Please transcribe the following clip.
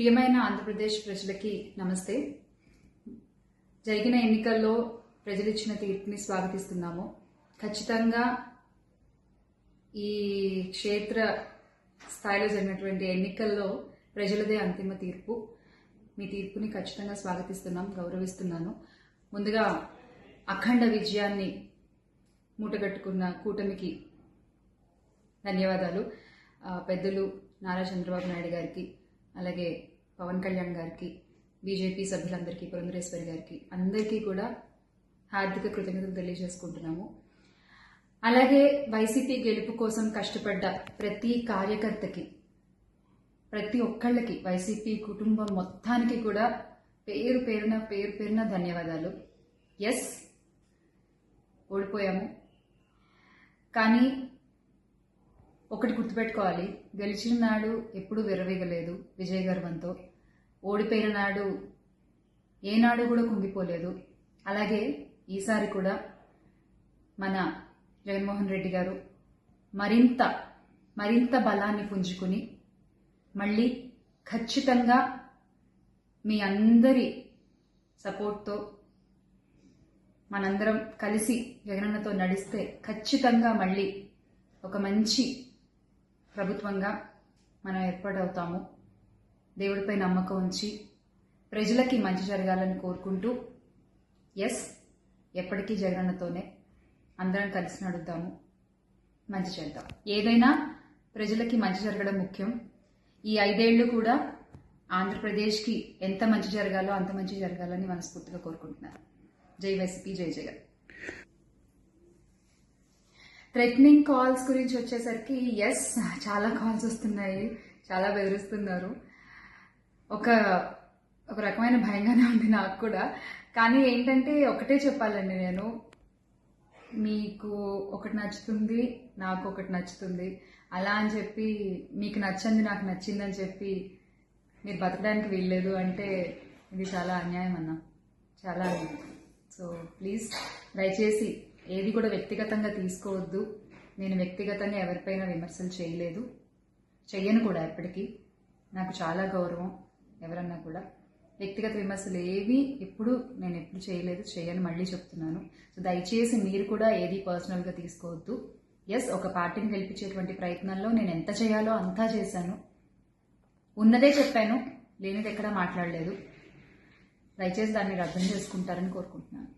ప్రియమైన ఆంధ్రప్రదేశ్ ప్రజలకి నమస్తే. జరిగిన ఎన్నికల్లో ప్రజలు ఇచ్చిన తీర్పుని స్వాగతిస్తున్నాము. ఖచ్చితంగా ఈ క్షేత్ర స్థాయిలో జరిగినటువంటి ఎన్నికల్లో ప్రజలదే అంతిమ తీర్పు. మీ తీర్పుని ఖచ్చితంగా స్వాగతిస్తున్నాం, గౌరవిస్తున్నాను. ముందుగా అఖండ విజయాన్ని మూటగట్టుకున్న కూటమికి ధన్యవాదాలు. పెద్దలు నారా చంద్రబాబు నాయుడు గారికి, అలాగే పవన్ కళ్యాణ్ గారికి, బీజేపీ సభ్యులందరికీ, పురంధరేశ్వరి గారికి అందరికీ కూడా హార్దిక కృతజ్ఞతలు తెలియజేసుకుంటున్నాము. అలాగే వైసీపీ గెలుపు కోసం కష్టపడ్డ ప్రతి కార్యకర్తకి, ప్రతి ఒక్కళ్ళకి, వైసీపీ కుటుంబం మొత్తానికి కూడా పేరు పేరున ధన్యవాదాలు. ఎస్, ఓడిపోయాము, కానీ ఒకటి గుర్తుపెట్టుకోవాలి, గెలిచిన నాడు ఎప్పుడూ విర్రవీగలేదు విజయ గర్వంతో. ఓడిపోయిన నాడు ఏనాడు కూడా కుంగిపోలేదు. అలాగే ఈసారి కూడా మన జగన్మోహన్ రెడ్డి గారు మరింత బలాన్ని పుంజుకుని మళ్ళీ ఖచ్చితంగా మీ అందరి సపోర్ట్తో మనందరం కలిసి జగనన్నతో నడిస్తే ఖచ్చితంగా మళ్ళీ ఒక మంచి ప్రభుత్వంగా మనం ఏర్పాటవుతాము. దేవుడిపై నమ్మకం ఉంచి ప్రజలకి మంచి జరగాలని కోరుకుంటూ, ఎస్, ఎప్పటికీ జగనన్నతోనే అందరం కలిసి నడుద్దాము, మంచి చేద్దాం. ఏదైనా ప్రజలకి మంచి జరగడం ముఖ్యం. ఈ 5 ఏళ్లు కూడా ఆంధ్రప్రదేశ్కి ఎంత మంచి జరగాలో అంత మంచి జరగాలని మనస్ఫూర్తిగా కోరుకుంటున్నాను. జై వైసీపీ, జై జగన్. థ్రెటనింగ్ కాల్స్ గురించి వచ్చేసరికి, ఎస్, చాలా కాల్స్ వస్తున్నాయి, చాలా బెదిరిస్తున్నారు. ఒక రకమైన భయంగానే ఉంది నాకు కూడా. కానీ ఏంటంటే ఒకటే చెప్పాలండి, నేను మీకు ఒకటి నచ్చుతుంది, నాకు ఒకటి నచ్చుతుంది, అలా అని చెప్పి మీకు నచ్చింది నాకు నచ్చిందని చెప్పి మీరు బతకడానికి వీల్లేదు అంటే ఇది చాలా అన్యాయం అన్న, చాలా అన్యాయం. సో ప్లీజ్, దయచేసి ఏది కూడా వ్యక్తిగతంగా తీసుకోవద్దు. నేను వ్యక్తిగతంగా ఎవరిపైన విమర్శలు చేయలేదు, చెయ్యను కూడా. ఎప్పటికీ నాకు చాలా గౌరవం. ఎవరన్నా కూడా వ్యక్తిగత విమర్శలు ఏవి నేను ఎప్పుడు చేయలేదు, చేయను, మళ్ళీ చెప్తున్నాను. సో దయచేసి మీరు కూడా ఏది పర్సనల్గా తీసుకోవద్దు. ఎస్, ఒక పార్టీని గెలిపించేటువంటి ప్రయత్నంలో నేను ఎంత చేయాలో అంతా చేశాను, ఉన్నదే చెప్పాను, లేనిది ఎక్కడా మాట్లాడలేదు. దయచేసి దాన్ని అర్థం చేసుకుంటారని కోరుకుంటున్నాను.